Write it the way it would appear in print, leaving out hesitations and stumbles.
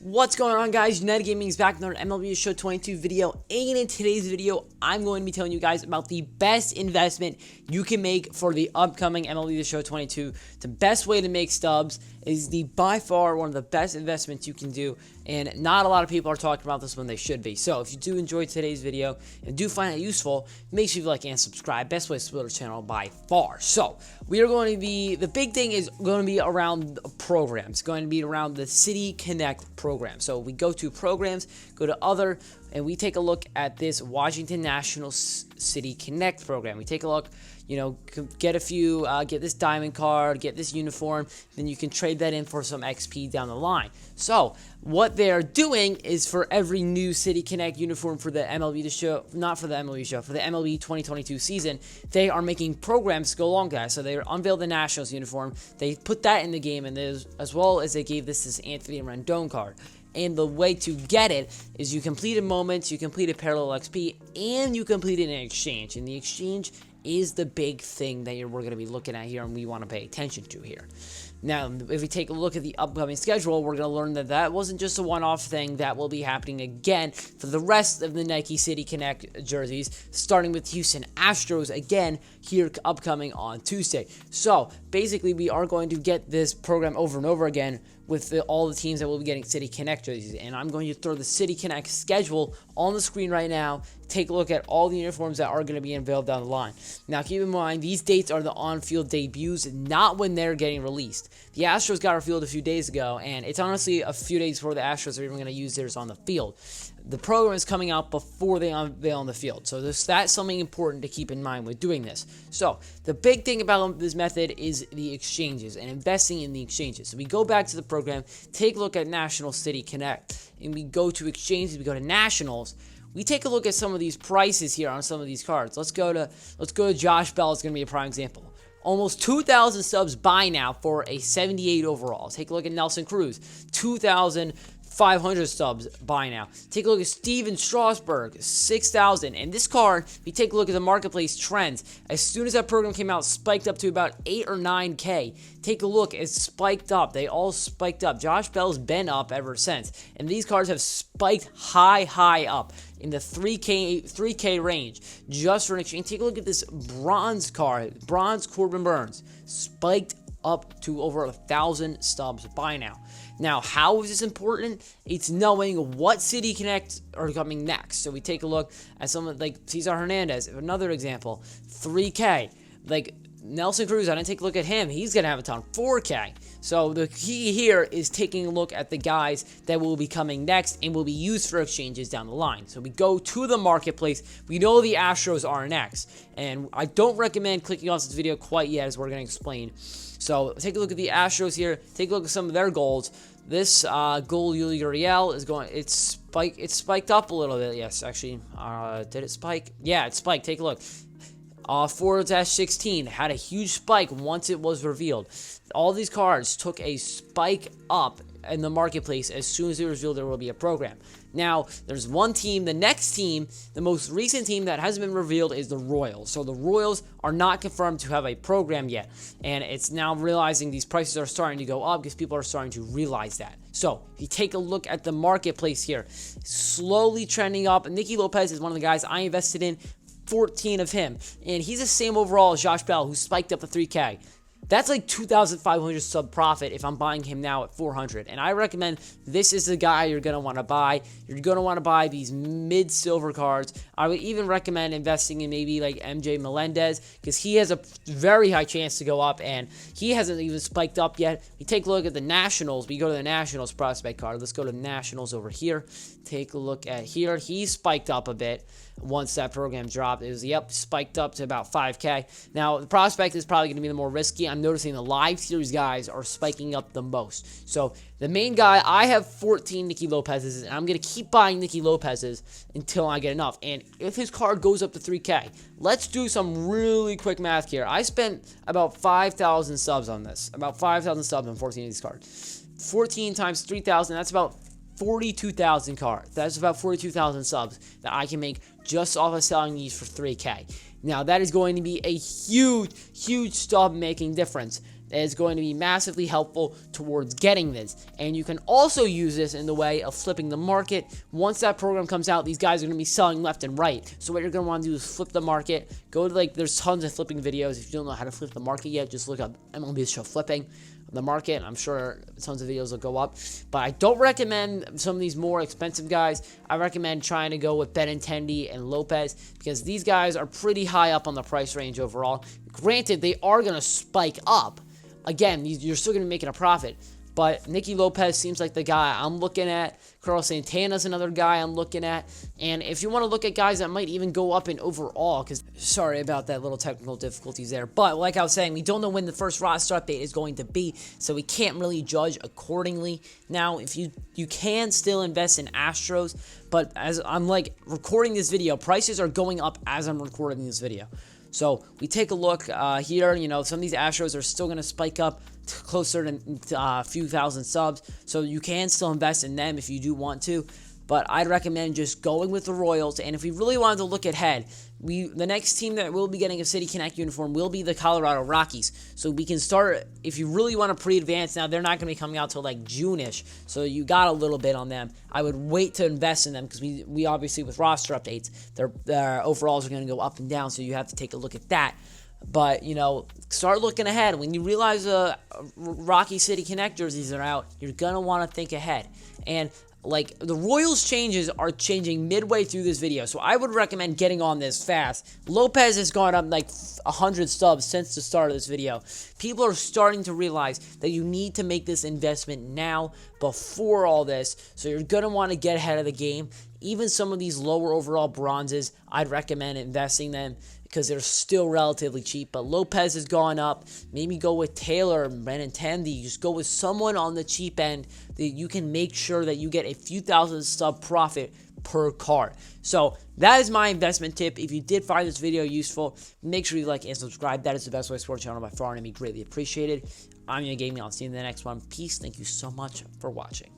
What's going on, guys? United Gaming is back with another MLB The Show 22 video, and in today's video, I'm going to be telling you guys about the best investment you can make for the upcoming MLB The Show 22. The best way to make stubs is by far one of the best investments you can do, and not a lot of people are talking about this when they should be. So if you do enjoy today's video and do find it useful, make sure you like and subscribe. Best way to support our channel by far. So we are going to be, the big thing is going to be around programs. It's going to be around the City Connect program. So we go to programs, go to other, and we take a look at this Washington Nationals City Connect program. We take a look, you know, get this diamond card, get this uniform, then you can trade that in for some XP down the line. So what they're doing is for every new City Connect uniform for the MLB The Show, not for the MLB Show, for the MLB 2022 season, they are making programs to go along with that. So they unveiled the Nationals uniform, they put that in the game, and as well as they gave this Anthony Rendon card. And the way to get it is you complete a moment, you complete a parallel XP, and you complete an exchange. And the exchange is the big thing that we're going to be looking at here and we want to pay attention to here. Now, if we take a look at the upcoming schedule, we're going to learn that that wasn't just a one-off thing. That will be happening again for the rest of the Nike City Connect jerseys, starting with Houston Astros again here upcoming on Tuesday. So, basically, we are going to get this program over and over again with all the teams that will be getting City Connect jerseys. And I'm going to throw the City Connect schedule on the screen right now. Take a look at all the uniforms that are going to be unveiled down the line. Now, keep in mind, these dates are the on-field debuts, not when they're getting released. The Astros got revealed a few days ago, and it's honestly a few days before the Astros are even going to use theirs on the field. The program is coming out before they unveil on the field, so that's something important to keep in mind with doing this. So, the big thing about this method is the exchanges and investing in the exchanges. So, we go back to the program, take a look at National City Connect, and we go to exchanges, we go to Nationals. We take a look at some of these prices here on some of these cards. Let's go to Josh Bell. It's going to be a prime example. Almost 2,000 subs buy now for a 78 overall. Take a look at Nelson Cruz. 2,500 subs buy now. Take a look at Steven Strasburg, 6,000. And this card, we take a look at the marketplace trends. As soon as that program came out, spiked up to about 8 or 9K. Take a look, it's spiked up. They all spiked up. Josh Bell's been up ever since. And these cards have spiked high up in the 3K range just for an exchange. Take a look at this bronze card, bronze Corbin Burns, spiked up to over 1,000 stubs by now. Now, how is this important? It's knowing what City Connect are coming next. So we take a look at someone like Cesar Hernandez, another example, 3K. Like Nelson Cruz, I didn't take a look at him. He's going to have a ton, 4K. So the key here is taking a look at the guys that will be coming next and will be used for exchanges down the line. So we go to the marketplace. We know the Astros are next. And I don't recommend clicking off this video quite yet, as we're going to explain. So take a look at the Astros here. Take a look at some of their goals. This goal royale is going, it's spiked up a little bit. Yes, actually, did it spike? Yeah, it spiked. Take a look. 4-16 had a huge spike once it was revealed. All these cards took a spike up in the marketplace as soon as it was revealed there will be a program. Now, there's one team, the next team, the most recent team that hasn't been revealed is the Royals. So the Royals are not confirmed to have a program yet. And it's now realizing these prices are starting to go up because people are starting to realize that. So, if you take a look at the marketplace here, slowly trending up. Nikki Lopez is one of the guys I invested in. 14 of him, and he's the same overall as Josh Bell, who spiked up to 3K. That's like 2,500 sub profit if I'm buying him now at 400. And I recommend this is the guy you're going to want to buy. You're going to want to buy these mid-silver cards. I would even recommend investing in maybe like MJ Melendez, because he has a very high chance to go up, and he hasn't even spiked up yet. We take a look at the Nationals. We go to the Nationals prospect card. Let's go to Nationals over here. Take a look at here. He spiked up a bit once that program dropped. It was, spiked up to about 5K. Now, the prospect is probably going to be the more risky. I'm noticing the live series guys are spiking up the most. So, the main guy, I have 14 Nikki Lopez's, and I'm going to keep buying Nikki Lopez's until I get enough. And if his card goes up to 3K, let's do some really quick math here. I spent about 5,000 subs on this. About 5,000 subs on 14 of these cards. 14 times 3,000, that's about 42,000 cards. That's about 42,000 subs that I can make just off of selling these for 3K. Now, that is going to be a huge stub making difference. that is going to be massively helpful towards getting this. And you can also use this in the way of flipping the market. Once that program comes out, these guys are going to be selling left and right. So what you're going to want to do is flip the market. Go to, like, there's tons of flipping videos. If you don't know how to flip the market yet, just look up MLB The Show flipping the market. I'm sure tons of videos will go up, but I don't recommend some of these more expensive guys. I recommend trying to go with Benintendi and Lopez, because these guys are pretty high up on the price range overall. Granted, they are going to spike up. Again, you're still going to be making a profit, but Nikki Lopez seems like the guy I'm looking at. Carlos Santana's another guy I'm looking at. And if you want to look at guys that might even go up in overall, because sorry about that little technical difficulties there. But like I was saying, we don't know when the first roster update is going to be, so we can't really judge accordingly. Now, if you can still invest in Astros, but as I'm like recording this video, prices are going up as I'm recording this video. So we take a look here. You know, some of these Astros are still going to spike up closer to a few thousand subs. So you can still invest in them if you do want to. But I'd recommend just going with the Royals. And if we really wanted to look ahead, the next team that will be getting a City Connect uniform will be the Colorado Rockies. So we can start, if you really want to pre-advance. Now, they're not going to be coming out till like June-ish. So you got a little bit on them. I would wait to invest in them, because we obviously, with roster updates, their overalls are going to go up and down. So you have to take a look at that. But, you know, start looking ahead. When you realize Rocky City Connect jerseys are out, you're going to want to think ahead. And like, the Royals changes are changing midway through this video, so I would recommend getting on this fast. Lopez has gone up like 100 stubs since the start of this video. People are starting to realize that you need to make this investment now, before all this, so you're going to want to get ahead of the game. Even some of these lower overall bronzes, I'd recommend investing them, because they're still relatively cheap. But Lopez has gone up. Maybe go with Taylor, Benintendi. Just go with someone on the cheap end that you can make sure that you get a few thousand sub profit per card. So that is my investment tip. If you did find this video useful, make sure you like and subscribe. That is the best way to support the channel by far, and it'd be greatly appreciated. I'm Young Gaming. I'll see you in the next one. Peace. Thank you so much for watching.